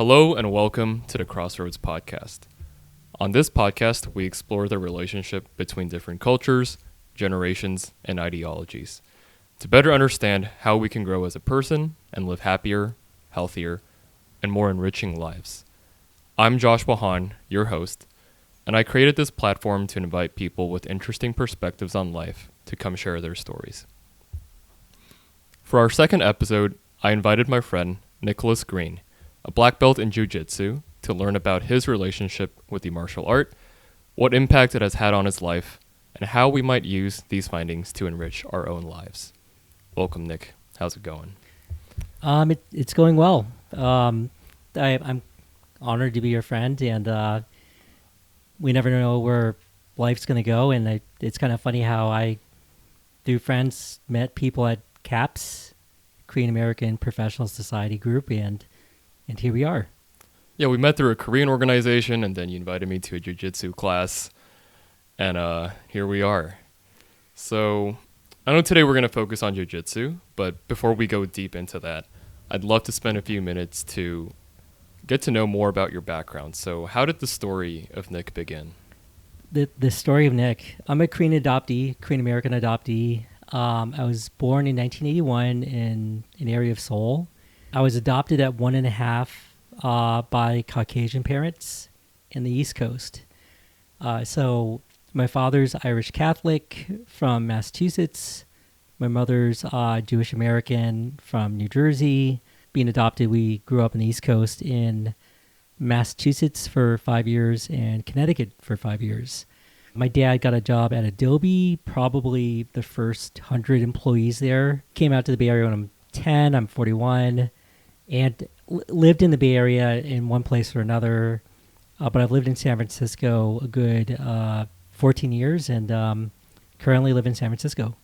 Hello and welcome to the Crossroads podcast. On this podcast, we explore the relationship between different cultures, generations, and ideologies to better understand how we can grow as a person and live happier, healthier, and more enriching lives. I'm Joshua Hahn, your host, and I created this platform to invite people with interesting perspectives on life to come share their stories. For our second episode, I invited my friend, Greene, a black belt in Jiu Jitsu, to learn about his relationship with the martial art, what impact it has had on his life, and how we might use these findings to enrich our own lives. Welcome, Nick. How's it going? It's going well. I'm honored to be your friend, and we never know where life's going to go. And it's kind of funny how I, through friends, met people at CAPS, Korean American Professional Society Group, and here we are. Yeah, we met through a Korean organization, and then you invited me to a Jiu Jitsu class, and here we are. So, I know today we're going to focus on Jiu Jitsu, but before we go deep into that, I'd love to spend a few minutes to get to know more about your background. So, how did the story of Nick begin? The story of Nick. I'm a Korean American adoptee. I was born in 1981 in an area of Seoul. I was adopted at 1.5 by Caucasian parents in the East Coast. So my father's Irish Catholic from Massachusetts. My mother's Jewish American from New Jersey. Being adopted, we grew up in the East Coast in Massachusetts for 5 years and Connecticut for 5 years. My dad got a job at Adobe, probably the first 100 employees there. Came out to the Bay Area when I'm 10, I'm 41, and lived in the Bay Area in one place or another. But I've lived in San Francisco a good 14 years and currently live in San Francisco.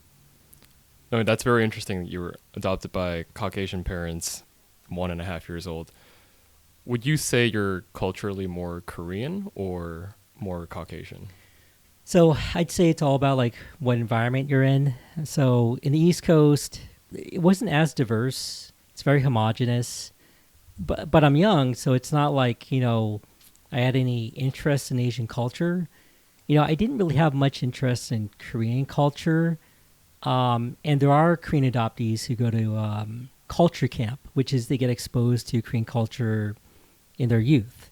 No, that's very interesting that you were adopted by Caucasian parents, 1.5 years old. Would you say you're culturally more Korean or more Caucasian? So I'd say it's all about like what environment you're in. So in the East Coast, it wasn't as diverse. It's very homogenous. But I'm young, so it's not like, I had any interest in Asian culture. I didn't really have much interest in Korean culture. And there are Korean adoptees who go to culture camp, which is they get exposed to Korean culture in their youth.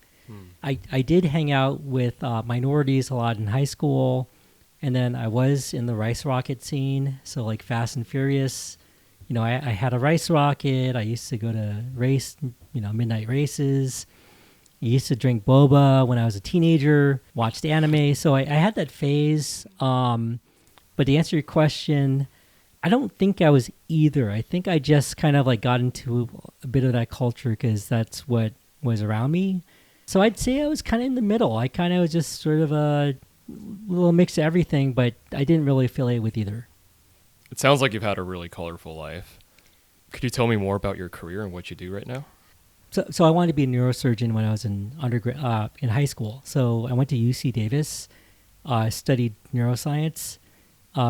I did hang out with minorities a lot in high school, and then I was in the rice rocket scene, so like Fast and Furious. I had a rice rocket. I used to go to midnight races. I used to drink boba when I was a teenager, watched anime. So I had that phase. But to answer your question, I don't think I was either. I think I just kind of like got into a bit of that culture because that's what was around me. So I'd say I was kind of in the middle. I kind of was just sort of a little mix of everything, but I didn't really affiliate with either. It sounds like you've had a really colorful life. Could you tell me more about your career and what you do right now? So I wanted to be a neurosurgeon when I was in in high school. So I went to UC Davis, studied neuroscience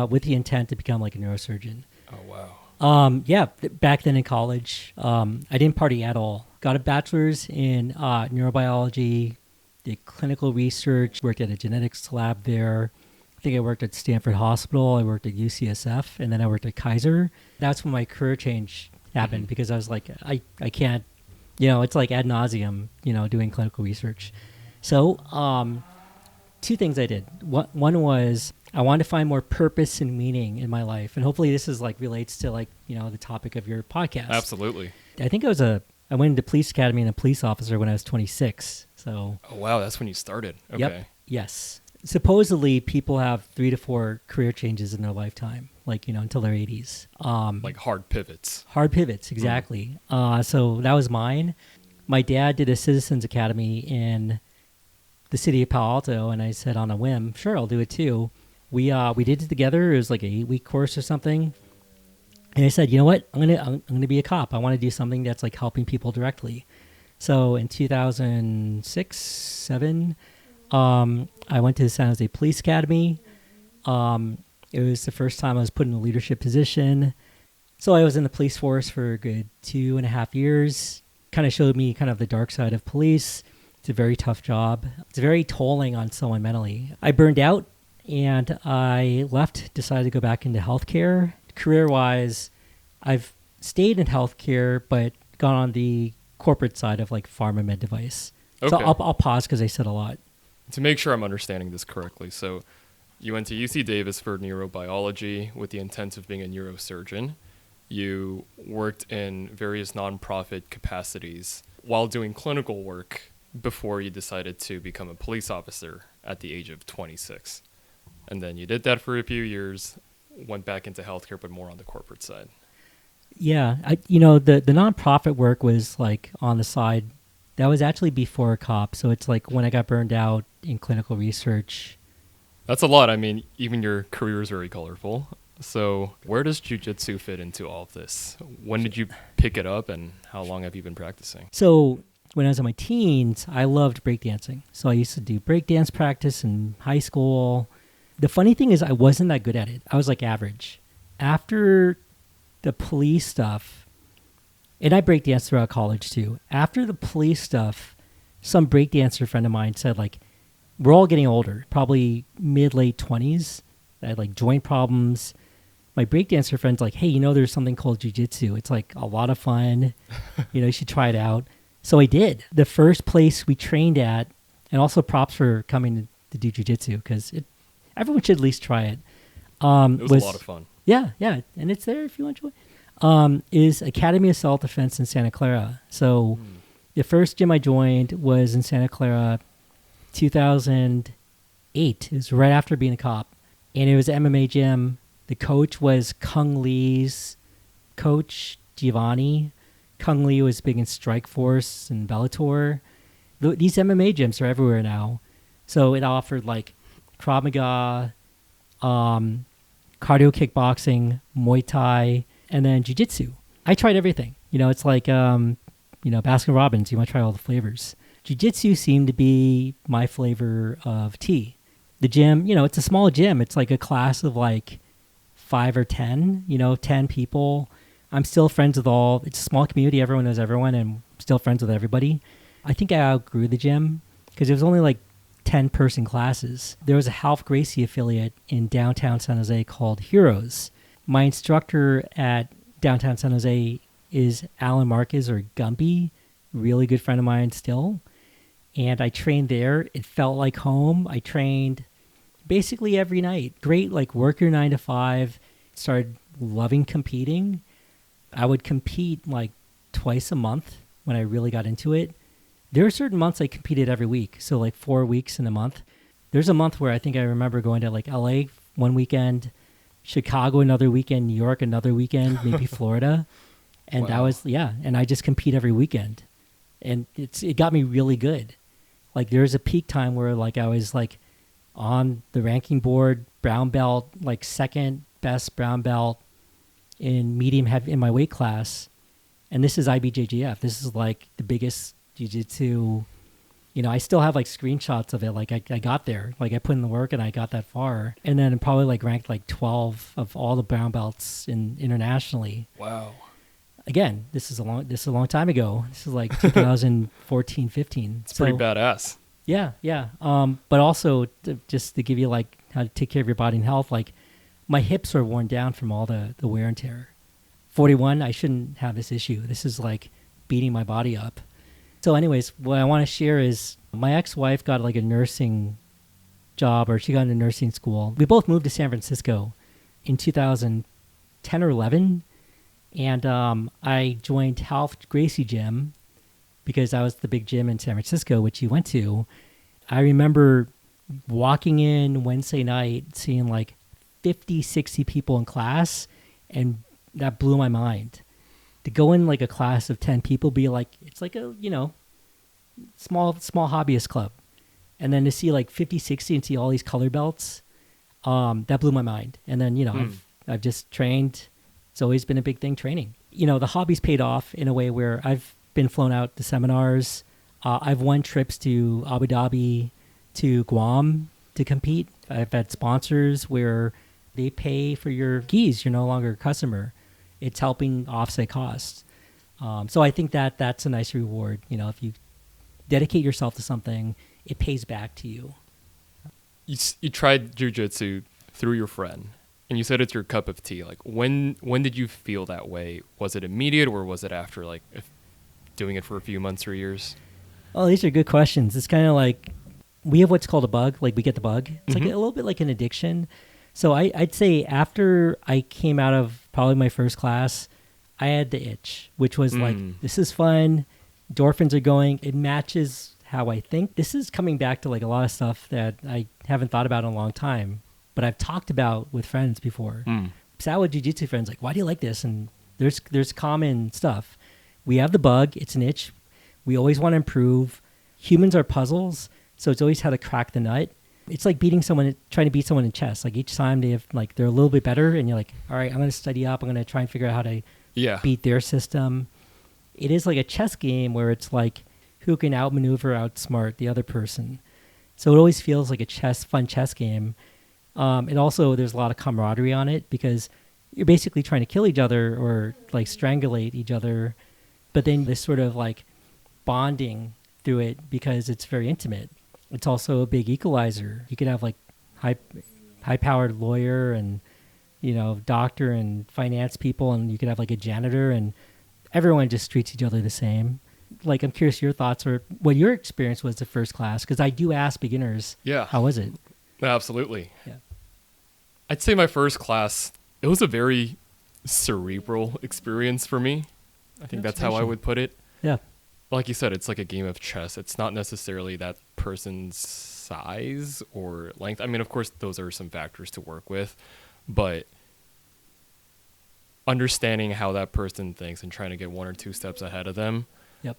with the intent to become like a neurosurgeon. Oh, wow. Yeah, back then in college, I didn't party at all. Got a bachelor's in neurobiology, did clinical research, worked at a genetics lab there. I think I worked at Stanford Hospital, I worked at UCSF, and then I worked at Kaiser. That's when my career change happened because I was like, I can't, it's like ad nauseum, doing clinical research. So two things I did. One was I wanted to find more purpose and meaning in my life. And hopefully this is like relates to like, the topic of your podcast. Absolutely. I think I went into police academy and a police officer when I was 26. So. Oh, wow. That's when you started. Okay. Yep. Yes. Supposedly people have 3 to 4 career changes in their lifetime, like, until their 80s. Like hard pivots. Hard pivots. Exactly. So that was mine. My dad did a citizens academy in the city of Palo Alto. And I said on a whim, sure, I'll do it too. We did it together. It was like an 8-week course or something. And I said, you know what? I'm gonna be a cop. I want to do something that's like helping people directly. So in 2006, 7, I went to the San Jose Police Academy. It was the first time I was put in a leadership position. So I was in the police force for a good 2.5 years. kind of showed me kind of the dark side of police. It's a very tough job. It's very tolling on someone mentally. I burned out and I left, decided to go back into healthcare. Career-wise, I've stayed in healthcare, but gone on the corporate side of like pharma med device. Okay. So I'll pause because I said a lot. To make sure I'm understanding this correctly, so you went to UC Davis for neurobiology with the intent of being a neurosurgeon. You worked in various nonprofit capacities while doing clinical work before you decided to become a police officer at the age of 26. And then you did that for a few years, went back into healthcare, but more on the corporate side. Yeah, the nonprofit work was like on the side. That was actually before a cop. So it's like when I got burned out in clinical research. That's a lot. I mean, even your career is very colorful. So where does Jiu Jitsu fit into all of this? When did you pick it up and how long have you been practicing? So when I was in my teens, I loved breakdancing. So I used to do breakdance practice in high school. The funny thing is I wasn't that good at it. I was like average. After the police stuff, and I breakdanced throughout college too. After the police stuff, some breakdancer friend of mine said like, we're all getting older, probably mid-late 20s. I had like joint problems. My breakdancer friend's like, hey, there's something called jiu-jitsu. It's like a lot of fun. You should try it out. So I did. The first place we trained at, and also props for coming to do jiu-jitsu because everyone should at least try it. It was a lot of fun. Yeah. And it's there if you want to join. Is Academy of Self-Defense in Santa Clara. So the first gym I joined was in Santa Clara, 2008. It was right after being a cop. And it was an MMA gym. The coach was Kung Lee's coach, Giovanni. Kung Lee was big in Strikeforce and Bellator. These MMA gyms are everywhere now. So it offered like Krav Maga, cardio kickboxing, Muay Thai, and then Jiu-Jitsu. I tried everything. It's like, Baskin Robbins. You want to try all the flavors. Jiu-Jitsu seemed to be my flavor of tea. The gym, it's a small gym. It's like a class of like 5 or 10, 10 people. I'm still friends with all. It's a small community. Everyone knows everyone, and I'm still friends with everybody. I think I outgrew the gym because it was only like 10-person classes. There was a Half Gracie affiliate in downtown San Jose called Heroes. My instructor at downtown San Jose is Alan Marquez or Gumpy, really good friend of mine still. And I trained there. It felt like home. I trained basically every night. Great, like work your 9 to 5. Started loving competing. I would compete like twice a month when I really got into it. There are certain months I competed every week. So like 4 weeks in a month. There's a month where I think I remember going to like LA one weekend, Chicago another weekend, New York another weekend, maybe Florida. And wow. That was, and I just compete every weekend. And it got me really good. Like there's a peak time where like I was like on the ranking board, brown belt, like second best brown belt in medium heavy in my weight class. And this is IBJJF. This is like the biggest jiu-jitsu. I still have like screenshots of it. Like I got there, like I put in the work and I got that far. And then I'm probably like ranked like 12 of all the brown belts internationally. Wow. Again, this is a long time ago. This is like 2014, 15. It's pretty badass. Yeah. But also just to give you like how to take care of your body and health, like my hips are worn down from all the wear and tear. 41, I shouldn't have this issue. This is like beating my body up. So anyways, what I want to share is my ex-wife got like a nursing job, or she got into nursing school. We both moved to San Francisco in 2010 or 11. And I joined Half Gracie Gym because that was the big gym in San Francisco, which you went to. I remember walking in Wednesday night, seeing like 50, 60 people in class, and that blew my mind. To go in like a class of 10 people, be like, it's like a, small hobbyist club. And then to see like 50, 60 and see all these color belts, that blew my mind. And then, I've just trained. It's always been a big thing, training. The hobby's paid off in a way where I've been flown out to seminars. I've won trips to Abu Dhabi, to Guam to compete. I've had sponsors where they pay for your keys. You're no longer a customer. It's helping offset costs. So I think that that's a nice reward. If you dedicate yourself to something, it pays back to you. You tried jujitsu through your friend, and you said it's your cup of tea. Like, when did you feel that way? Was it immediate, or was it after, like, doing it for a few months or years? Oh, these are good questions. It's kind of like we have what's called a bug. Like, we get the bug. It's like a little bit like an addiction. So I'd say after I came out of probably my first class, I had the itch, which was like, this is fun. Endorphins are going. It matches how I think. This is coming back to like a lot of stuff that I haven't thought about in a long time, but I've talked about with friends before. Sat with jiu-jitsu friends, like, why do you like this? And there's common stuff. We have the bug. It's an itch. We always want to improve. Humans are puzzles, so it's always how to crack the nut. It's like trying to beat someone in chess. Like, each time they're a little bit better, and you're like, all right, I'm going to study up. I'm going to try and figure out how to beat their system. It is like a chess game where it's like who can outmaneuver, outsmart the other person. So it always feels like a fun chess game. And also there's a lot of camaraderie on it because you're basically trying to kill each other or like strangulate each other. But then this sort of like bonding through it because it's very intimate. It's also a big equalizer. You could have like high-powered lawyer and, doctor and finance people, and you could have like a janitor, and everyone just treats each other the same. Like, I'm curious your thoughts or what your experience was the first class, because I do ask beginners, how was it? Absolutely. Yeah. I'd say my first class, it was a very cerebral experience for me. I think that's how I would put it. Yeah. Like you said, it's like a game of chess. It's not necessarily that person's size or length. I mean, of course, those are some factors to work with, but understanding how that person thinks and trying to get one or two steps ahead of them. Yep.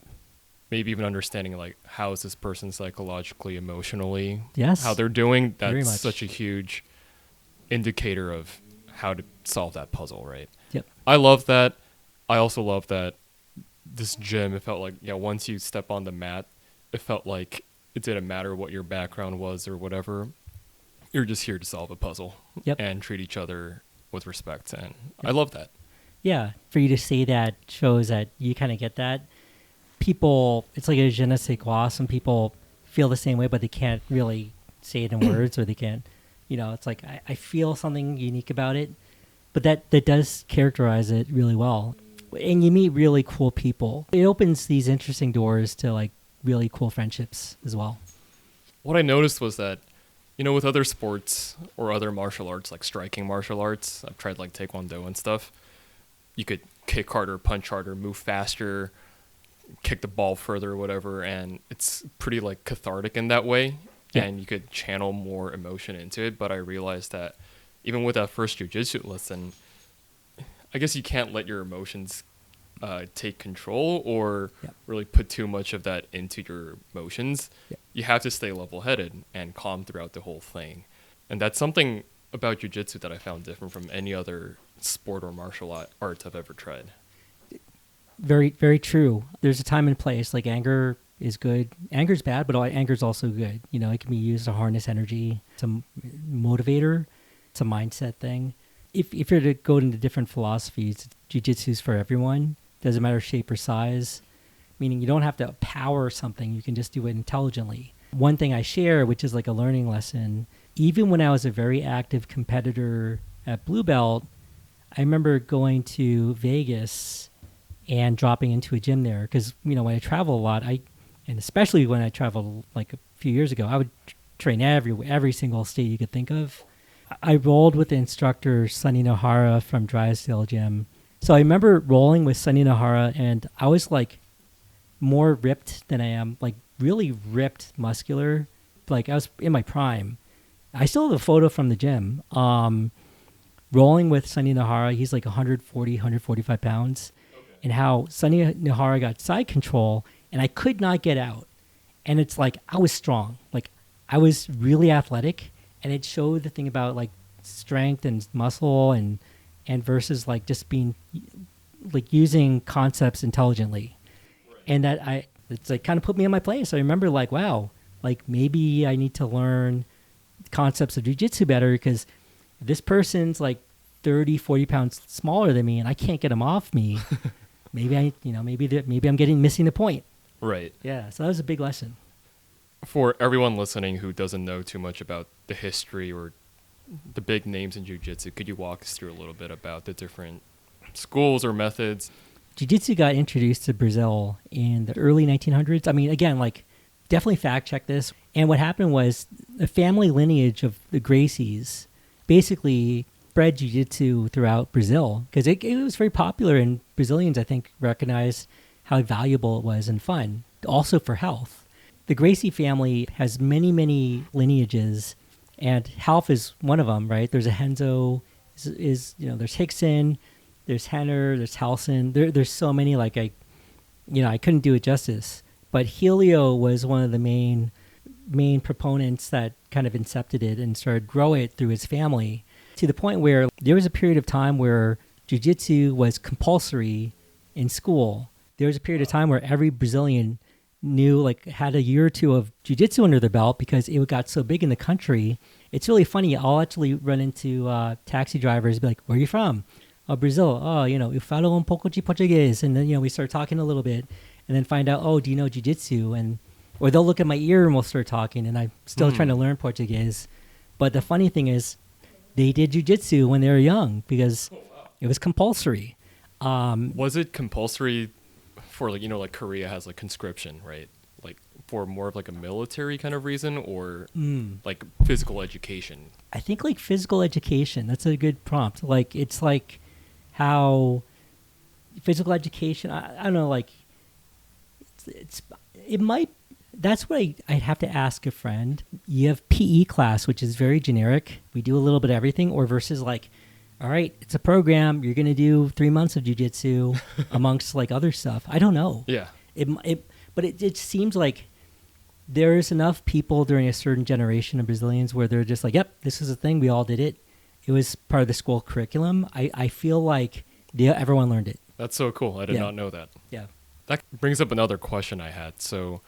Maybe even understanding, like, how is this person psychologically, emotionally, yes, how they're doing. That's such a huge indicator of how to solve that puzzle, right? Yep. I love that. I also love that this gym, it felt like, once you step on the mat, it felt like it didn't matter what your background was or whatever. You're just here to solve a puzzle and treat each other with respect. And I love that. Yeah. For you to say that shows that you kind of get that. People, it's like a je ne sais quoi. Some people feel the same way, but they can't really say it in words, or they can't, it's like, I feel something unique about it, but that does characterize it really well. And you meet really cool people. It opens these interesting doors to like really cool friendships as well. What I noticed was that, with other sports or other martial arts, like striking martial arts, I've tried like Taekwondo and stuff, you could kick harder, punch harder, move faster, kick the ball further or whatever, and it's pretty like cathartic in that way, and you could channel more emotion into it. But I realized that even with that first jiu-jitsu lesson, I guess you can't let your emotions take control or really put too much of that into your emotions. You have to stay level-headed and calm throughout the whole thing. And that's something about jiu-jitsu that I found different from any other sport or martial arts I've ever tried. Very, very true. There's a time and place. Like, anger is good. Anger's bad, but anger's also good. It can be used to harness energy. It's a motivator. It's a mindset thing. If you're to go into different philosophies, jiu-jitsu's for everyone. Doesn't matter shape or size. Meaning you don't have to power something. You can just do it intelligently. One thing I share, which is like a learning lesson, even when I was a very active competitor at Blue Belt, I remember going to Vegas and dropping into a gym there because, when I travel a lot, and especially when I traveled like a few year ago, I would train every single state you could think of. I rolled with the instructor, Sunny Nahara from Drysdale Gym. So I remember rolling with Sunny Nahara, and I was like more ripped than I am, like really ripped, muscular. Like I was in my prime. I still have a photo from the gym. Rolling with Sunny Nahara, he's like 140, 145 pounds. And how Sunny Nahara got side control, and I could not get out. And it's like I was strong. Like I was really athletic, and it showed the thing about like strength and muscle and versus like just being like using concepts intelligently. Right. And it's like kind of put me in my place. I remember like, wow, like maybe I need to learn concepts of jiu-jitsu better because this person's like 30, 40 pounds smaller than me and I can't get him off me. maybe I'm getting missing the point. Right. Yeah, so that was a big lesson. For everyone listening who doesn't know too much about the history or the big names in jiu-jitsu, could you walk us through a little bit about the different schools or methods? Jiu-Jitsu got introduced to Brazil in the early 1900s. I mean, again, like, definitely fact check this. And what happened was the family lineage of the Gracies basically spread Jiu-Jitsu throughout Brazil because it was very popular, and Brazilians, I think, recognized how valuable it was and fun, also for health. The Gracie family has many, many lineages, and health is one of them, right? There's a Henzo, there's Hickson, there's Henner, there's Halson. There's so many, like, I couldn't do it justice. But Helio was one of the main proponents that kind of incepted it and started grow it through his family, to the point where there was a period of time where jiu-jitsu was compulsory in school. There was a period of time where every Brazilian knew, like, had a year or two of jiu-jitsu under their belt because it got so big in the country. It's really funny. I'll actually run into taxi drivers, be like, "Where are you from?" "Oh, Brazil." "Oh, eu falo pouco de português." And then, we start talking a little bit, and then find out, "Oh, do you know jiu-jitsu?" Or they'll look at my ear and we'll start talking, and I'm still trying to learn Portuguese. But the funny thing is, they did jiu-jitsu when they were young because it was compulsory. Was it compulsory for, like Korea has, like, conscription, right? Like, for more of, like, a military kind of reason, or like physical education? I think, like, physical education. That's a good prompt. Like, it's like how physical education, I don't know, like, it might, that's what I'd have to ask a friend. You have PE class, which is very generic. We do a little bit of everything, or versus, like, all right, it's a program. You're going to do 3 months of jiu-jitsu amongst, like, other stuff. I don't know. Yeah. But it seems like there's enough people during a certain generation of Brazilians where they're just like, yep, this is a thing. We all did it. It was part of the school curriculum. I feel like everyone learned it. That's so cool. I did not know that. Yeah. That brings up another question I had. So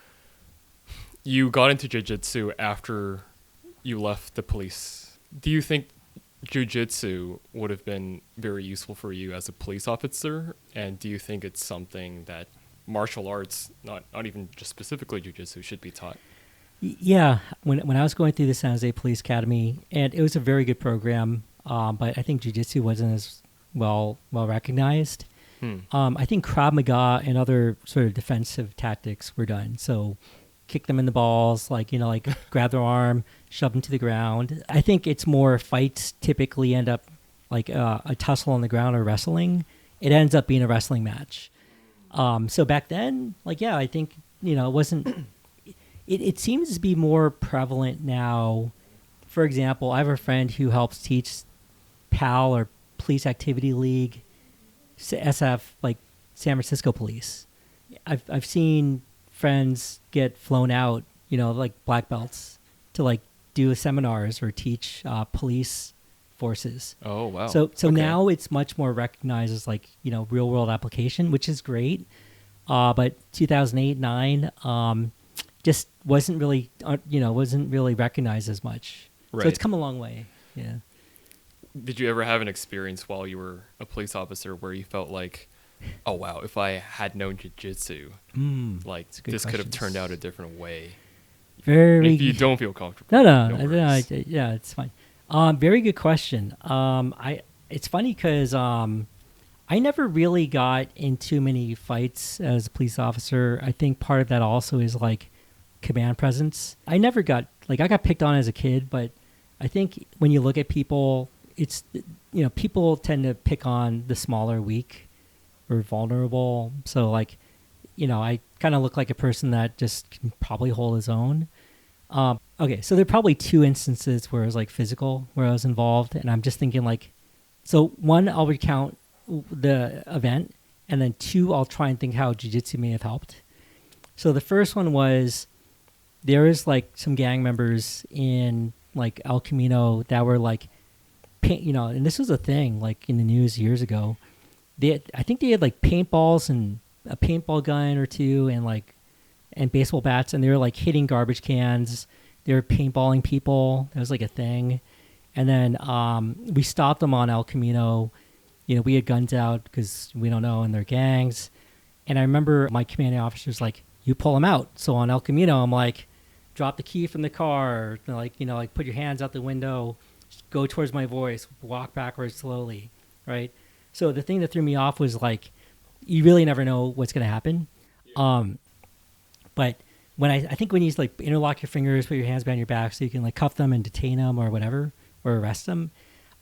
you got into jiu-jitsu after you left the police. Do you think jiu-jitsu would have been very useful for you as a police officer? And do you think it's something that martial arts, not even just specifically jiu-jitsu, should be taught? Yeah. When I was going through the San Jose Police Academy, and it was a very good program, but I think jiu-jitsu wasn't as well recognized. I think Krav Maga and other sort of defensive tactics were done. So kick them in the balls, like grab their arm, shove them to the ground. I think it's more fights typically end up like a tussle on the ground or wrestling. It ends up being a wrestling match. So back then, I think, it wasn't, it seems to be more prevalent now. For example, I have a friend who helps teach PAL, or Police Activity League, SF, like San Francisco Police. I've seen friends get flown out, like black belts, to like do seminars or teach police forces. Oh, wow. So Okay. Now it's much more recognized as like, real world application, which is great. But 2008-9 just wasn't really recognized as much. Right. So it's come a long way. Yeah. Did you ever have an experience while you were a police officer where you felt like, oh, wow, if I had known jiu-jitsu, like this could have turned out a different way? Very. If you don't feel comfortable. No, worries. yeah, it's fine. Very good question. It's funny because I never really got in too many fights as a police officer. I think part of that also is like command presence. I got picked on as a kid, but I think when you look at people, it's, people tend to pick on the smaller, weak, or vulnerable. So I kind of look like a person that just can probably hold his own. Okay, so there are probably two instances where it was like physical, where I was involved, and I'm just thinking like, so one, I'll recount the event, and then two, I'll try and think how jiu-jitsu may have helped. So the first one was, there was like some gang members in like El Camino that were like, and this was a thing like in the news years ago. I think they had like paintballs and a paintball gun or two and baseball bats, and they were like hitting garbage cans. They were paintballing people. That was like a thing. And then we stopped them on El Camino. We had guns out because we don't know, and they're gangs. And I remember my commanding officer's like, you pull him out. So on El Camino, I'm like, drop the key from the car, like put your hands out the window, go towards my voice, walk backwards slowly, right? So the thing that threw me off was like, you really never know what's going to happen. But when I think when you like interlock your fingers, put your hands behind your back so you can like cuff them and detain them or whatever, or arrest them,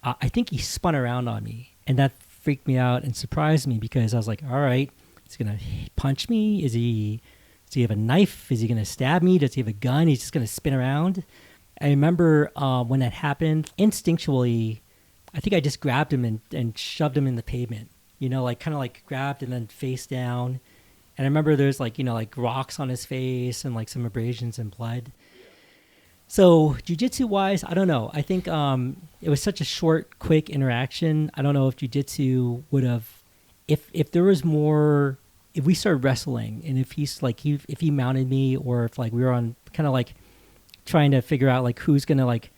I think he spun around on me, and that freaked me out and surprised me because I was like, all right, he's going to punch me. Does he have a knife? Is he going to stab me? Does he have a gun? He's just going to spin around. I remember when that happened, instinctually, I think I just grabbed him and shoved him in the pavement, like kind of like grabbed and then face down. And I remember there's like, like rocks on his face and like some abrasions and blood. So jiu-jitsu wise, I don't know. I think it was such a short, quick interaction. I don't know if jiu-jitsu would have, if there was more, if we started wrestling and if he's like, if he mounted me or if like we were on kind of like trying to figure out like who's going to like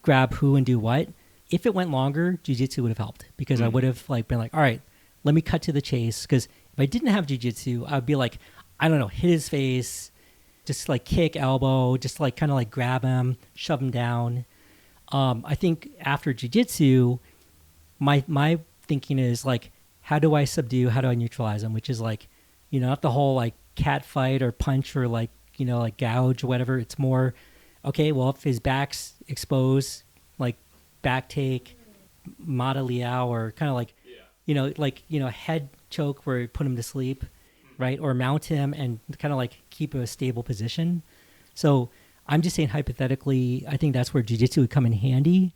grab who and do what, if it went longer, jiu-jitsu would have helped because I would have like been like, all right, let me cut to the chase. Because if I didn't have jiu-jitsu, I'd be like, I don't know, hit his face, just like kick, elbow, just like kind of like grab him, shove him down. I think after jiu-jitsu, my thinking is like, how do I subdue? How do I neutralize him? Which is like, not the whole like cat fight or punch or like, like gouge or whatever. It's more, okay, well, if his back's exposed, like back take, Mata Liao, or kind of like, head choke where you put him to sleep, right? Or mount him and kind of like keep a stable position. So I'm just saying hypothetically, I think that's where jiu-jitsu would come in handy.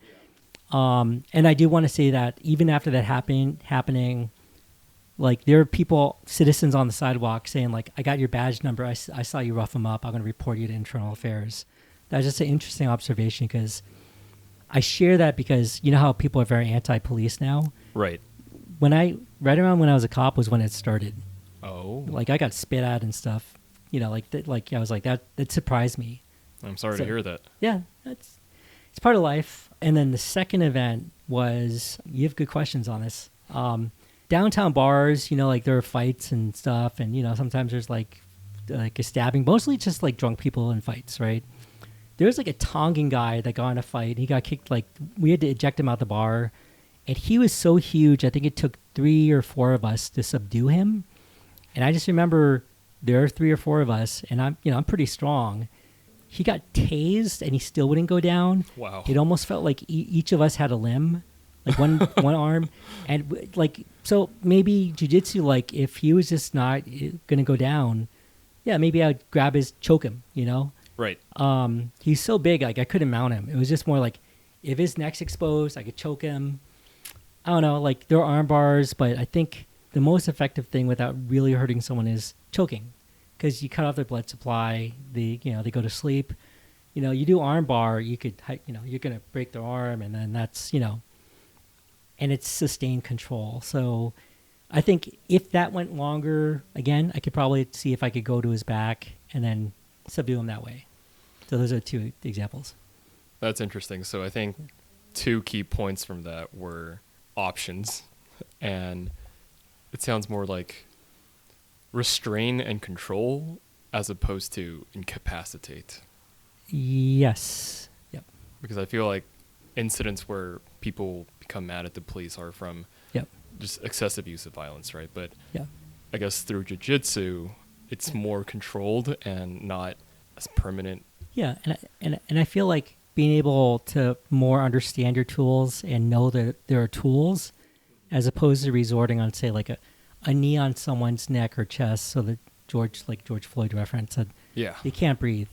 And I do want to say that even after that happening, like there are people, citizens on the sidewalk saying like, I got your badge number. I saw you rough him up. I'm going to report you to internal affairs. That's just an interesting observation because I share that because you know how people are very anti-police now? Right. Right around when I was a cop was when it started. Oh. Like I got spit at and stuff, like I was like, that surprised me. I'm sorry to hear that. Yeah, it's part of life. And then the second event was, you have good questions on this. Downtown bars, like there are fights and stuff. And, sometimes there's like a stabbing, mostly just like drunk people in fights, right? There was like a Tongan guy that got in a fight. He got kicked, like we had to eject him out the bar. And he was so huge, I think it took 3 or 4 of us to subdue him. And I just remember there are 3 or 4 of us, and I'm pretty strong. He got tased, and he still wouldn't go down. Wow. It almost felt like each of us had a limb, like one arm. And like, so maybe jiu-jitsu, like if he was just not going to go down, yeah, maybe I'd grab choke him, Right. He's so big, like I couldn't mount him. It was just more like if his neck's exposed, I could choke him. I don't know, like there are arm bars, but I think the most effective thing without really hurting someone is choking, because you cut off their blood supply. They go to sleep. You do arm bar, you could, you're gonna break their arm, and then that's, and it's sustained control. So I think if that went longer, again, I could probably see if I could go to his back and then subdue him that way. So those are 2 examples. That's interesting. So I think 2 key points from that were options, and it sounds more like restrain and control as opposed to incapacitate. Yes. Yep. Because I feel like incidents where people become mad at the police are from just excessive use of violence, right? But I guess through jiu-jitsu, it's more controlled and not as permanent. Yeah, and I feel like being able to more understand your tools and know that there are tools, as opposed to resorting on, say, like a knee on someone's neck or chest, so that George Floyd reference said, you can't breathe.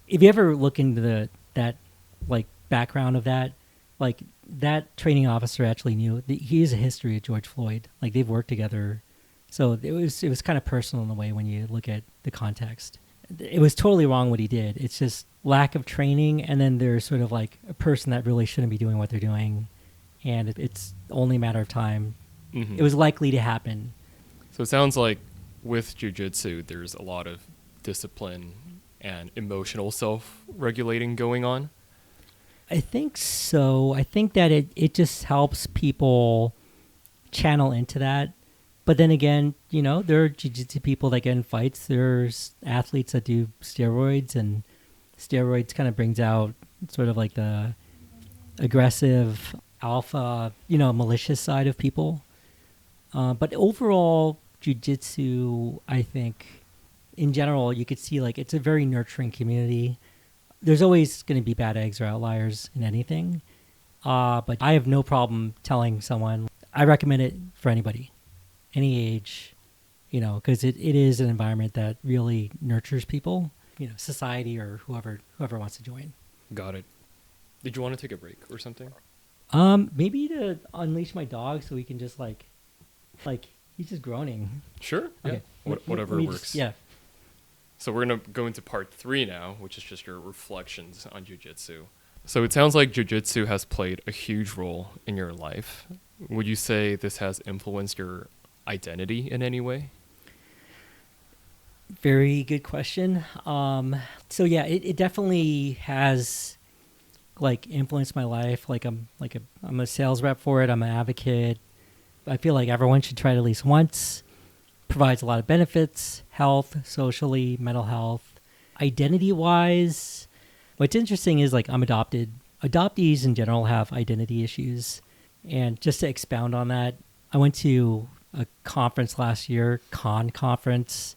If you ever look into that like background of that, like that training officer actually knew he has a history of George Floyd. Like they've worked together, so it was kind of personal in a way when you look at the context. It was totally wrong what he did. It's just lack of training, and then there's sort of like a person that really shouldn't be doing what they're doing, and it's only a matter of time. Mm-hmm. It was likely to happen. So it sounds like with jiu-jitsu, there's a lot of discipline and emotional self-regulating going on. I think so. I think that it just helps people channel into that. But then again, there are jiu-jitsu people that get in fights. There's athletes that do steroids, and steroids kind of brings out sort of like the aggressive alpha, malicious side of people. But overall, jiu-jitsu, I think, in general, you could see like it's a very nurturing community. There's always going to be bad eggs or outliers in anything. But I have no problem telling someone, I recommend it for anybody, any age, because it is an environment that really nurtures people, society or whoever wants to join. Got it. Did you want to take a break or something? Maybe to unleash my dog so we can just like he's just groaning. Sure. Okay. Yeah. Whatever works. Yeah. So we're going to go into part 3 now, which is just your reflections on jiu-jitsu. So it sounds like jiu-jitsu has played a huge role in your life. Would you say this has influenced your identity in any way? Very good question. So yeah, it definitely has like influenced my life. I'm a sales rep for it. I'm an advocate. I feel like everyone should try it at least once. Provides a lot of benefits, health, socially, mental health. Identity-wise, what's interesting is like I'm adopted. Adoptees in general have identity issues. And just to expound on that, I went to a conference last year, conference,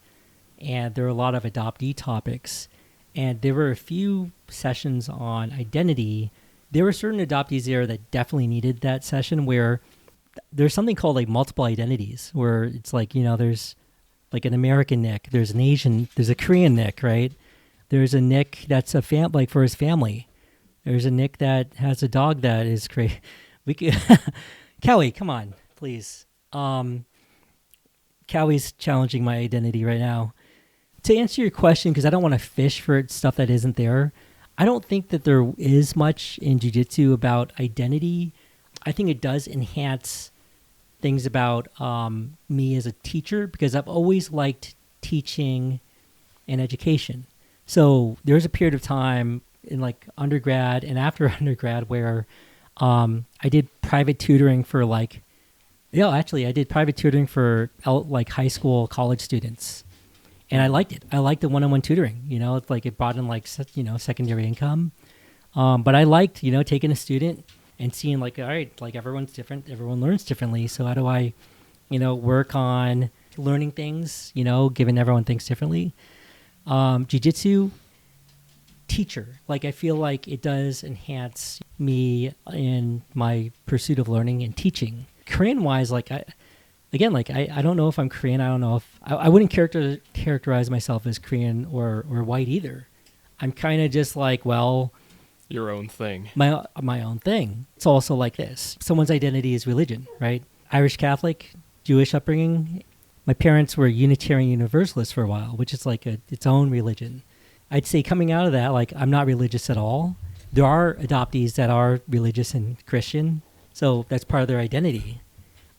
and there were a lot of adoptee topics. And there were a few sessions on identity. There were certain adoptees there that definitely needed that session where there's something called like multiple identities, where it's like, there's like an American Nick, there's an Asian, there's a Korean Nick, right? There's a Nick that's like for his family. There's a Nick that has a dog that is crazy. Kelly, come on, please. Cowie's challenging my identity right now. To answer your question, because I don't want to fish for stuff that isn't there, I don't think that there is much in jiu-jitsu about identity. I think it does enhance things about me as a teacher, because I've always liked teaching and education. So there's a period of time in like undergrad and after undergrad where I did private tutoring for I did private tutoring for like high school, college students. And I liked it. I liked the one-on-one tutoring. It's like it brought in like, secondary income. But I liked, taking a student and seeing like, all right, like everyone's different. Everyone learns differently. So how do I, work on learning things, given everyone thinks differently. Jiu-jitsu, teacher. Like I feel like it does enhance me in my pursuit of learning and teaching. Korean-wise, I don't know if I'm Korean. I don't know if I wouldn't characterize myself as Korean or white either. I'm kind of just like, well, your own thing. My own thing. It's also like this. Someone's identity is religion, right? Irish Catholic, Jewish upbringing. My parents were Unitarian Universalists for a while, which is like its own religion. I'd say coming out of that, like I'm not religious at all. There are adoptees that are religious and Christian, so that's part of their identity.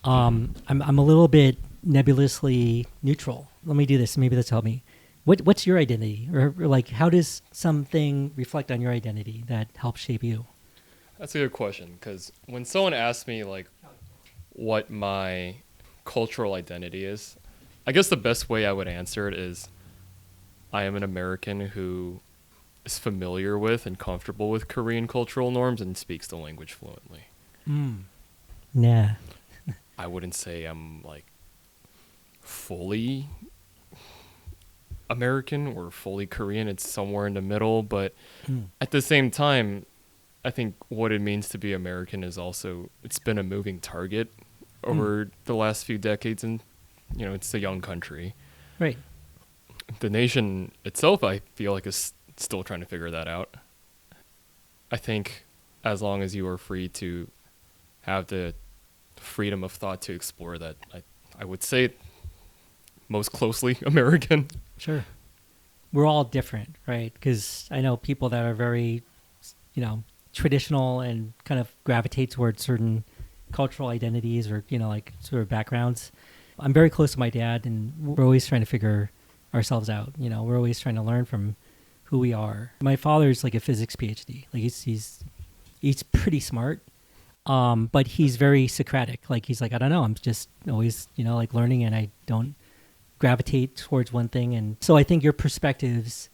I'm a little bit nebulously neutral. Let me do this. Maybe this will help me. What's your identity? Or like, how does something reflect on your identity that helps shape you? That's a good question, because when someone asks me like what my cultural identity is, I guess the best way I would answer it is I am an American who is familiar with and comfortable with Korean cultural norms and speaks the language fluently. Nah. I wouldn't say I'm like fully American or fully Korean. It's somewhere in the middle, but at the same time, I think what it means to be American is also, it's been a moving target over the last few decades, and it's a young country. Right. The nation itself, I feel like, is still trying to figure that out. I think as long as you are free to have the freedom of thought to explore that, I would say most closely American. Sure. We're all different, right? Because I know people that are very, traditional and kind of gravitate towards certain cultural identities or, like sort of backgrounds. I'm very close to my dad, and we're always trying to figure ourselves out. We're always trying to learn from who we are. My father's like a physics PhD. Like he's pretty smart. But he's very Socratic. Like he's like, I don't know, I'm just always, like learning, and I don't gravitate towards one thing. And so I think your perspective's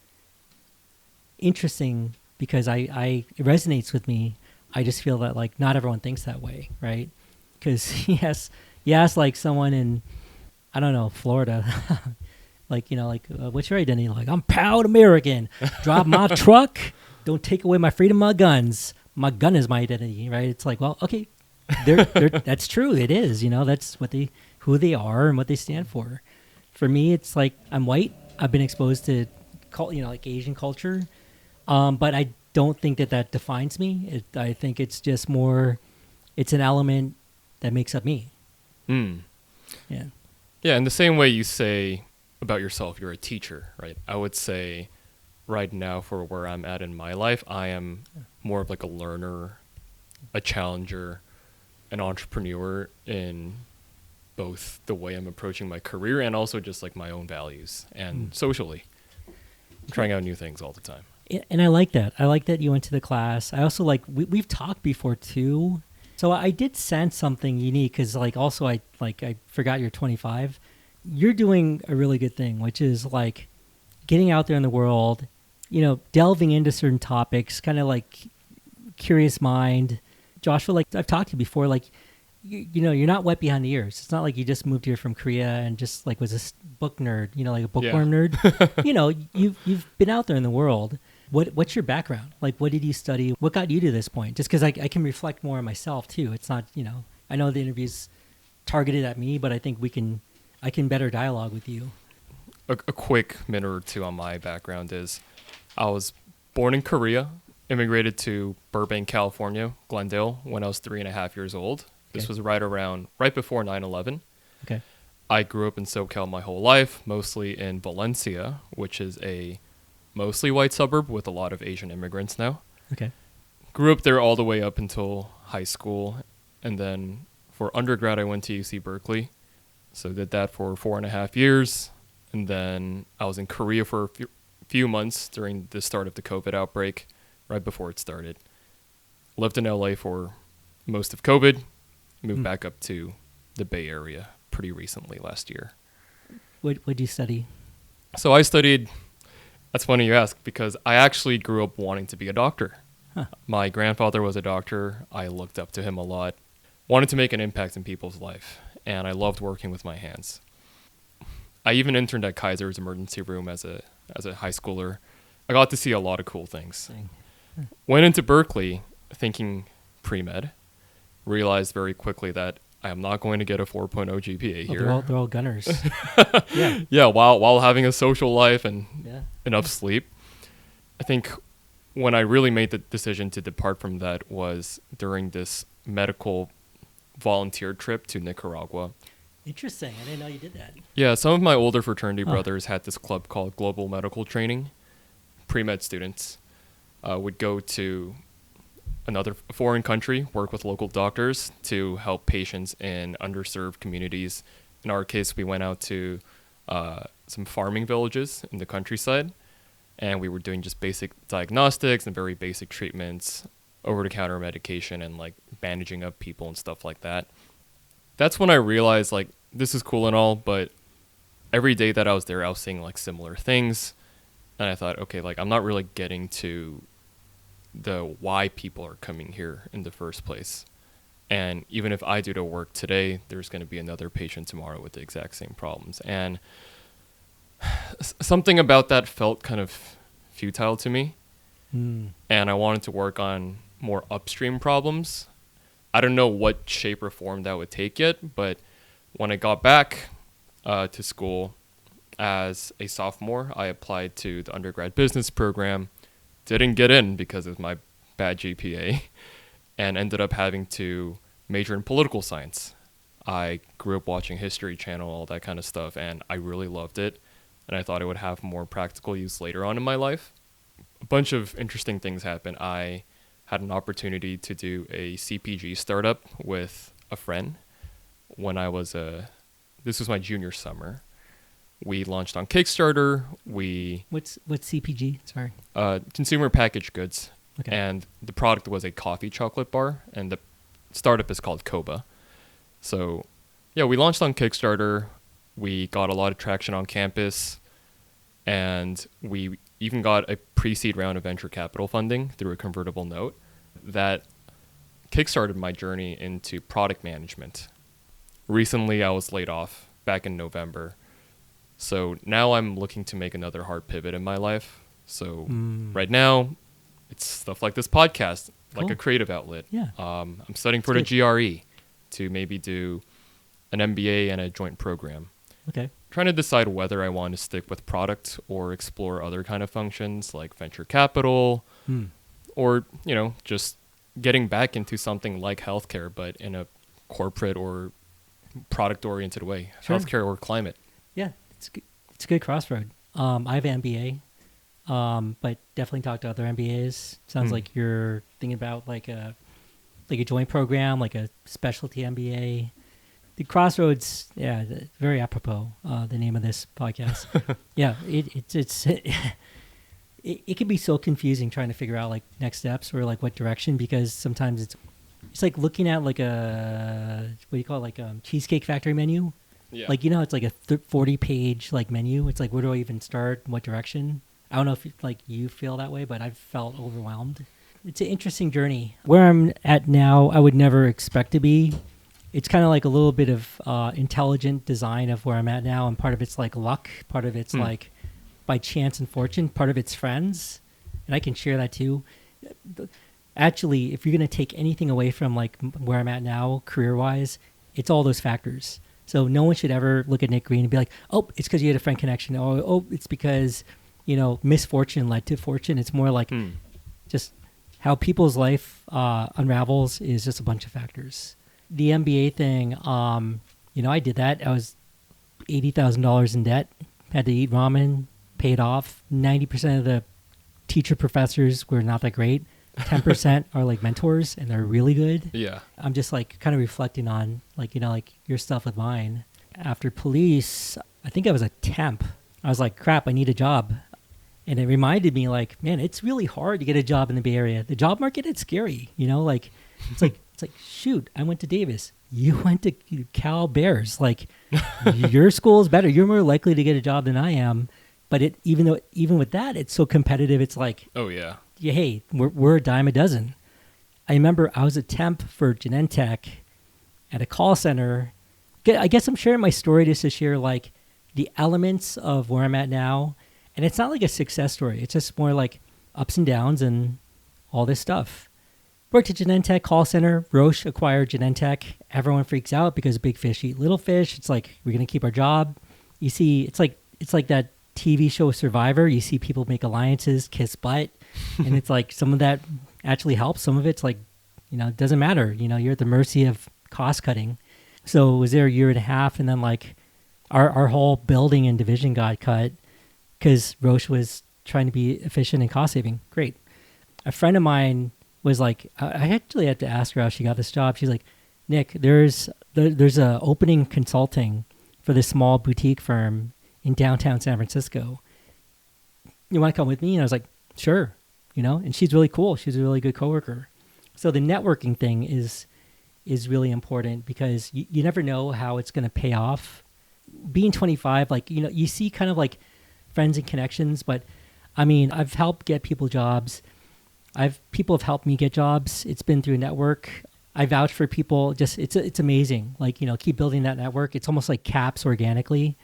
interesting because it resonates with me. I just feel that like not everyone thinks that way, right? Because you ask like someone in, I don't know, Florida, what's your identity? Like, I'm proud American. Drive my truck. Don't take away my freedom, my guns. My gun is my identity, right? It's like, well, okay, they're that's true. It is, that's who they are and what they stand for. For me, it's like I'm white. I've been exposed to, like Asian culture, but I don't think that defines me. I think it's just more. It's an element that makes up me. Yeah. Yeah, in the same way you say about yourself, you're a teacher, right? I would say right now for where I'm at in my life, I am more of like a learner, a challenger, an entrepreneur in both the way I'm approaching my career and also just like my own values and socially. I'm trying out new things all the time. And I like that. I like that you went to the class. I also like, we've talked before too. So I did sense something unique because like also I forgot you're 25. You're doing a really good thing, which is like getting out there in the world, delving into certain topics, kind of like curious mind. Joshua, like I've talked to you before, like, you're not wet behind the ears. It's not like you just moved here from Korea and just like was a book nerd, like a bookworm nerd. You've been out there in the world. What's your background? Like, what did you study? What got you to this point? Just because I can reflect more on myself too. It's not, I know the interview's targeted at me, but I think I can better dialogue with you. A quick minute or two on my background is I was born in Korea, immigrated to Burbank, California, Glendale, when I was 3.5 years old. This was right before 9/11. Okay. I grew up in SoCal my whole life, mostly in Valencia, which is a mostly white suburb with a lot of Asian immigrants now. Okay. Grew up there all the way up until high school. And then for undergrad, I went to UC Berkeley. So did that for 4.5 years. And then I was in Korea for a few months during the start of the COVID outbreak, right before it started. Lived in LA for most of COVID. Moved back up to the Bay Area pretty recently last year. What did you study? So I studied, that's funny you ask, because I actually grew up wanting to be a doctor. Huh. My grandfather was a doctor. I looked up to him a lot. Wanted to make an impact in people's life. And I loved working with my hands. I even interned at Kaiser's emergency room as a high schooler. I got to see a lot of cool things. Went into Berkeley thinking pre-med. Realized very quickly that I am not going to get a 4.0 GPA here. They're all gunners. Yeah, while having a social life and enough sleep. I think when I really made the decision to depart from that was during this medical volunteer trip to Nicaragua. Interesting. I didn't know you did that. Yeah, some of my older fraternity brothers had this club called Global Medical Training. Pre-med students would go to another foreign country, work with local doctors to help patients in underserved communities. In our case, we went out to some farming villages in the countryside, and we were doing just basic diagnostics and very basic treatments, over-the-counter medication, and like bandaging up people and stuff like that. That's when I realized, like, this is cool and all, but every day that I was there, I was seeing like similar things, and I thought, okay, like I'm not really getting to the why people are coming here in the first place. And even if I do the work today, there's going to be another patient tomorrow with the exact same problems. And something about that felt kind of futile to me. And I wanted to work on more upstream problems. I don't know what shape or form that would take yet, but when I got back to school as a sophomore, I applied to the undergrad business program. Didn't get in because of my bad GPA and ended up having to major in political science. I grew up watching History Channel, all that kind of stuff, and I really loved it. And I thought it would have more practical use later on in my life. A bunch of interesting things happened. I had an opportunity to do a CPG startup with a friend when I was this was my junior summer. We launched on Kickstarter. What's CPG? Sorry. Consumer packaged goods. Okay. And the product was a coffee chocolate bar. And the startup is called Koba. So, yeah, we launched on Kickstarter. We got a lot of traction on campus, and we even got a pre-seed round of venture capital funding through a convertible note that kickstarted my journey into product management. Recently, I was laid off back in November. So now I'm looking to make another hard pivot in my life. So right now, it's stuff like this podcast, like a creative outlet. Yeah. I'm studying for the GRE to maybe do an MBA and a joint program. Okay. Trying to decide whether I want to stick with product or explore other kind of functions like venture capital or, just getting back into something like healthcare, but in a corporate or product-oriented way. Sure. Healthcare or climate. Yeah, it's a good crossroad. I have an MBA, but definitely talk to other MBAs. Sounds like you're thinking about like a joint program, like a specialty MBA. The Crossroads, yeah, very apropos. The name of this podcast. Yeah, it can be so confusing trying to figure out like next steps or like what direction, because sometimes it's like looking at like Cheesecake Factory menu. Yeah. Like, it's like a 40-page like menu. It's like, where do I even start? What direction? I don't know if you feel that way, but I've felt overwhelmed. It's an interesting journey. Where I'm at now, I would never expect to be. It's kind of like a little bit of intelligent design of where I'm at now, and part of it's like luck, part of it's like by chance and fortune, part of it's friends, and I can share that too. Actually, if you're going to take anything away from like where I'm at now, career-wise, it's all those factors. So no one should ever look at Nick Greene and be like, oh, it's because you had a friend connection. Or, oh, it's because, misfortune led to fortune. It's more like just how people's life unravels is just a bunch of factors. The MBA thing, I did that. I was $80,000 in debt, had to eat ramen, paid off. 90% of the teacher professors were not that great. 10% are like mentors and they're really good. Yeah. I'm just like kind of reflecting on like your stuff with mine. After police, I think I was a temp. I was like, crap, I need a job. And it reminded me like, man, it's really hard to get a job in the Bay Area. The job market, it's scary, it's like, shoot, I went to Davis. You went to Cal Bears. Like your school is better. You're more likely to get a job than I am. But even with that, it's so competitive. It's like, oh yeah. Yeah, hey, we're a dime a dozen. I remember I was a temp for Genentech at a call center. I guess I'm sharing my story just to share like the elements of where I'm at now. And it's not like a success story. It's just more like ups and downs and all this stuff. Worked at Genentech call center. Roche acquired Genentech. Everyone freaks out because big fish eat little fish. It's like, we're going to keep our job. You see, it's like that TV show Survivor. You see people make alliances, kiss butt. And it's like some of that actually helps. Some of it's like, it doesn't matter. You're at the mercy of cost cutting. So it was there a year and a half. And then like our whole building and division got cut because Roche was trying to be efficient and cost saving. Great. A friend of mine was like, I actually had to ask her how she got this job. She's like, Nick, there's a opening consulting for this small boutique firm in downtown San Francisco. You want to come with me? And I was like, sure. And she's really cool. She's a really good coworker. So the networking thing is really important because you never know how it's going to pay off. Being 25, like, you see kind of like friends and connections, but I mean, I've helped get people jobs. People have helped me get jobs. It's been through a network. I vouch for people. Just, it's amazing. Like, keep building that network. It's almost like caps organically.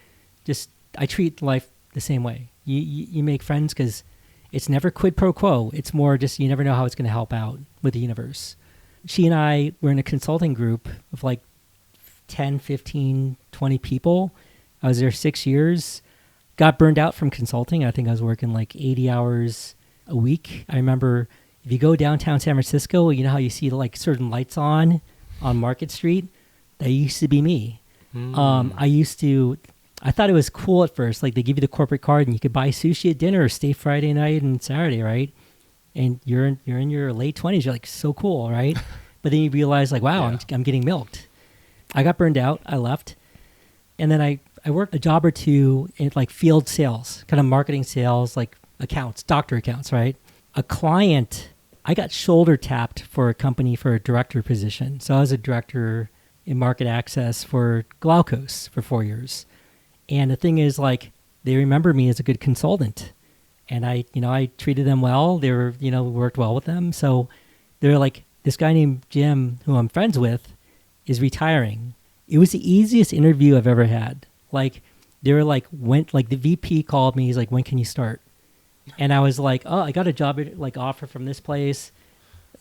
Just, I treat life the same way. You make friends because it's never quid pro quo. It's more just you never know how it's going to help out with the universe. She and I were in a consulting group of like 10, 15, 20 people. I was there 6 years. Got burned out from consulting. I think I was working like 80 hours a week. I remember if you go downtown San Francisco, you know how you see like certain lights on Market Street? That used to be me. I thought it was cool at first. Like they give you the corporate card and you could buy sushi at dinner or stay Friday night and Saturday, right? And you're in your late 20s. You're like, so cool, right? But then you realize like, wow, yeah. I'm getting milked. I got burned out. I left. And then I worked a job or two in like field sales, kind of marketing sales, like accounts, doctor accounts, right? A client, I got shoulder tapped for a company for a director position. So I was a director in market access for Glaukos for 4 years. And the thing is, like, they remember me as a good consultant. And I treated them well. They were, worked well with them. So they're like, this guy named Jim, who I'm friends with, is retiring. It was the easiest interview I've ever had. Like, they were like, the VP called me. He's like, when can you start? And I was like, oh, I got a job like offer from this place.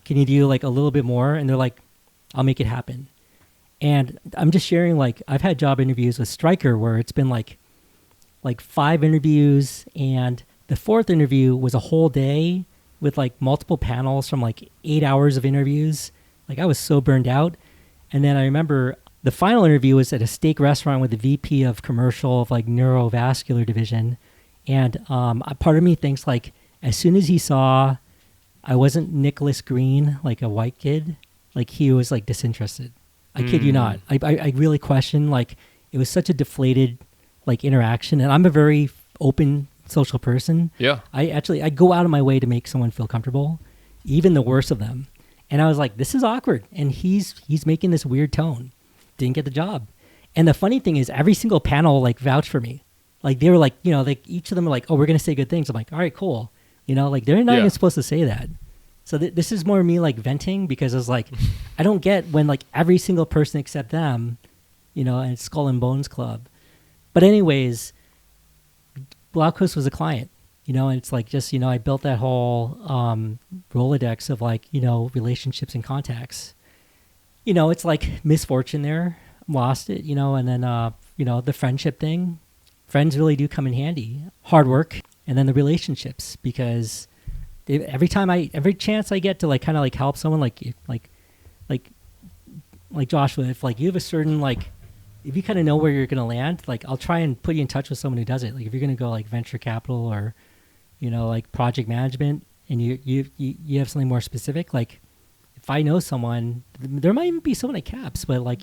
Can you do like a little bit more? And they're like, I'll make it happen. And I'm just sharing, like, I've had job interviews with Stryker where it's been like 5 interviews, and the 4th interview was a whole day with like multiple panels from like 8 hours of interviews. Like, I was so burned out. And then I remember the final interview was at a steak restaurant with the VP of commercial of like neurovascular division. And a part of me thinks, like, as soon as he saw I wasn't Nicholas Greene, like a white kid, like, he was like disinterested. I kid you not. I really questioned, like, it was such a deflated like interaction. And I'm a very open social person. Yeah. I go out of my way to make someone feel comfortable, even the worst of them. And I was like, this is awkward. And he's making this weird tone. Didn't get the job. And the funny thing is, every single panel like vouched for me. Like, they were like, like each of them were like, oh, we're going to say good things. I'm like, all right, cool. Like, they're not even supposed to say that. So this is more me like venting, because I was like, I don't get when like every single person except them, and it's Skull and Bones Club. But anyways, Glaukos was a client, and it's like, just, I built that whole Rolodex of like, relationships and contacts. It's like misfortune there. Lost it, and then, the friendship thing. Friends really do come in handy. Hard work, and then the relationships, because every chance I get to like kind of like help someone, like Joshua, if like you have a certain like, if you kind of know where you're going to land, like, I'll try and put you in touch with someone who does it. Like, if you're going to go like venture capital or, like project management, and you have something more specific, like, if I know someone, there might even be someone at CAPS, but like,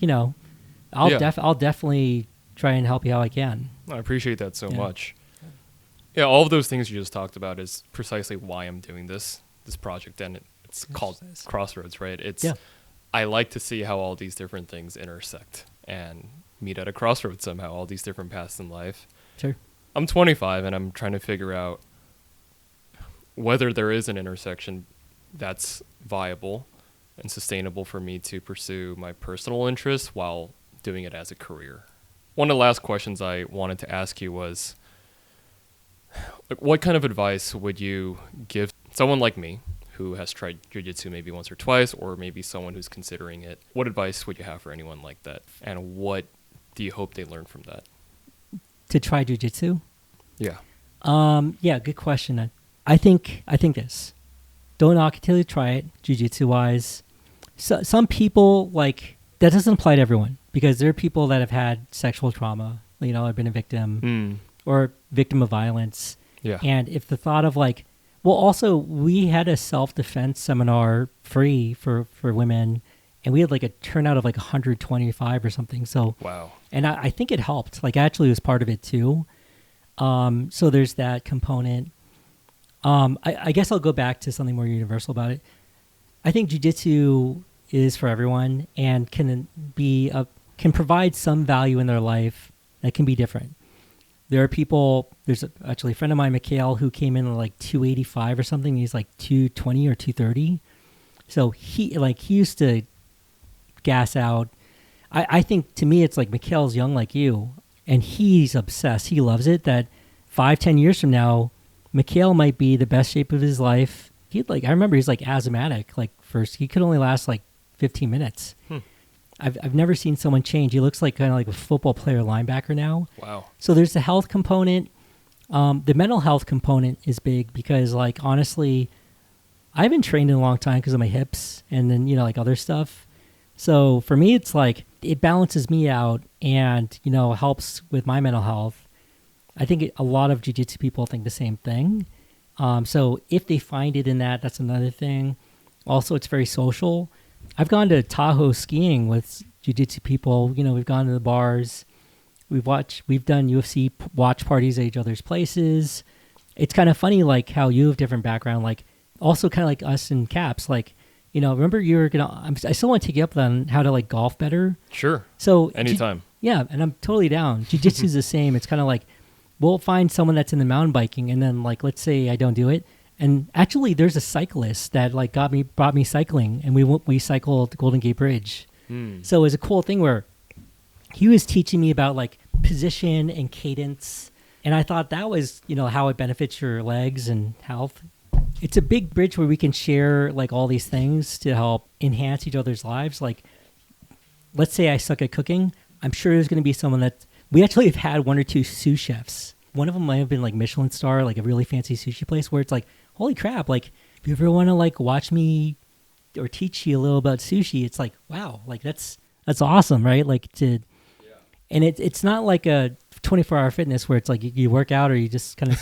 I'll definitely try and help you how I can. I appreciate that so much. Yeah, all of those things you just talked about is precisely why I'm doing this project, and it's called Crossroads, right? I like to see how all these different things intersect and meet at a crossroads somehow, all these different paths in life. Sure. I'm 25, and I'm trying to figure out whether there is an intersection that's viable and sustainable for me to pursue my personal interests while doing it as a career. One of the last questions I wanted to ask you was, like, what kind of advice would you give someone like me who has tried Jiu Jitsu maybe once or twice, or maybe someone who's considering it? What advice would you have for anyone like that? And what do you hope they learn from that? To try Jiu Jitsu? Yeah. Yeah, good question. I think this. Don't knock it till you try it, Jiu Jitsu wise. So, some people, like, that doesn't apply to everyone, because there are people that have had sexual trauma, have been a victim or victim of violence. Yeah. And if the thought of like, well, also we had a self-defense seminar free for women, and we had like a turnout of like 125 or something. So, wow. And I think it helped. Like, actually, it was part of it too. So there's that component. I guess I'll go back to something more universal about it. I think jiu-jitsu is for everyone, and can provide some value in their life that can be different. There are people, there's actually a friend of mine, Mikhail, who came in at like 285 or something. He's like 220 or 230. So he used to gas out. I think, to me, it's like Mikhail's young like you, and he's obsessed. He loves it, that 5-10 years from now, Mikhail might be the best shape of his life. I remember he's like asthmatic. Like, first, he could only last like 15 minutes. I've never seen someone change. He looks like kind of like a football player linebacker now. Wow. So there's the health component. The mental health component is big, because, like, honestly, I haven't trained in a long time because of my hips and then, like, other stuff. So for me, it's like, it balances me out and, helps with my mental health. I think a lot of jiu-jitsu people think the same thing. So if they find it in that, that's another thing. Also, it's very social. I've gone to Tahoe skiing with jiu-jitsu people. We've gone to the bars. We've done UFC watch parties at each other's places. It's kind of funny, like, how you have different background. Like, also kind of like us in caps, like, remember you were I still want to take you up on how to like golf better. Sure. So Anytime. Yeah, and I'm totally down. Jiu-jitsu is the same. It's kind of like we'll find someone that's in the mountain biking, and then like let's say I don't do it, and actually there's a cyclist that like brought me cycling, and we cycled the Golden Gate Bridge. So it was a cool thing where he was teaching me about like position and cadence, and I thought that was how it benefits your legs and health. It's a big bridge where we can share like all these things to help enhance each other's lives. Like, let's say I suck at cooking. I'm sure there's going to be someone that we actually have had one or two sous chefs. One of them might have been like Michelin star, like a really fancy sushi place where it's like, holy crap, like if you ever want to like watch me or teach you a little about sushi, it's like, wow, like that's awesome, right? Like and it's not like a 24-hour fitness where it's like you work out or you just kind of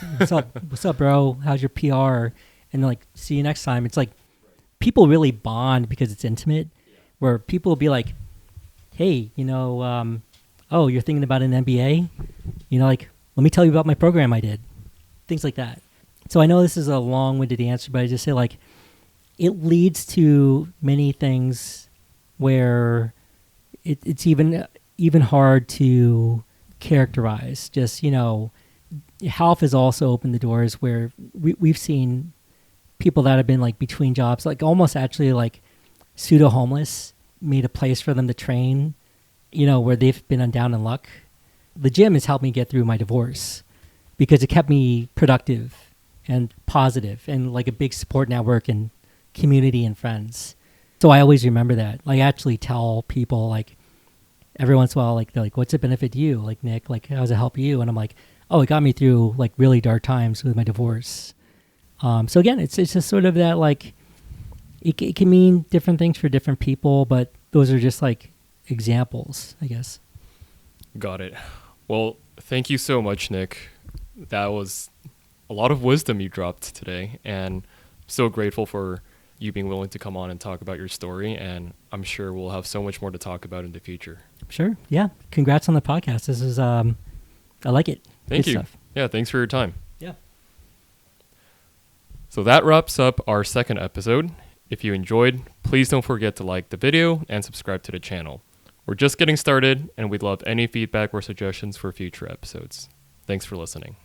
what's up, bro? How's your PR? And like, see you next time. It's like people really bond because it's intimate, where people will be like, hey, oh, you're thinking about an MBA? Like, let me tell you about my program I did. Things like that. So I know this is a long-winded answer, but I just say like, it leads to many things where it's even hard to characterize. Just, health has also opened the doors where we've seen people that have been like between jobs, like almost actually like pseudo-homeless, made a place for them to train, where they've been down in luck. The gym has helped me get through my divorce because it kept me productive and positive and like a big support network and community and friends. So I always remember that. Like, I actually tell people like every once in a while, like they're like, what's it benefit you? Like, Nick, like how does it help you? And I'm like, oh, it got me through like really dark times with my divorce. So again, it's just sort of that like, it can mean different things for different people, but those are just like examples, I guess. Got it. Well, thank you so much, Nick. That was a lot of wisdom you dropped today, and I'm so grateful for you being willing to come on and talk about your story, and I'm sure we'll have so much more to talk about in the future. Sure. Yeah. Congrats on the podcast. This is, I like it. Thank Good you. stuff. Yeah, thanks for your time. Yeah. So that wraps up our second episode. If you enjoyed, please don't forget to like the video and subscribe to the channel. We're just getting started, and we'd love any feedback or suggestions for future episodes. Thanks for listening.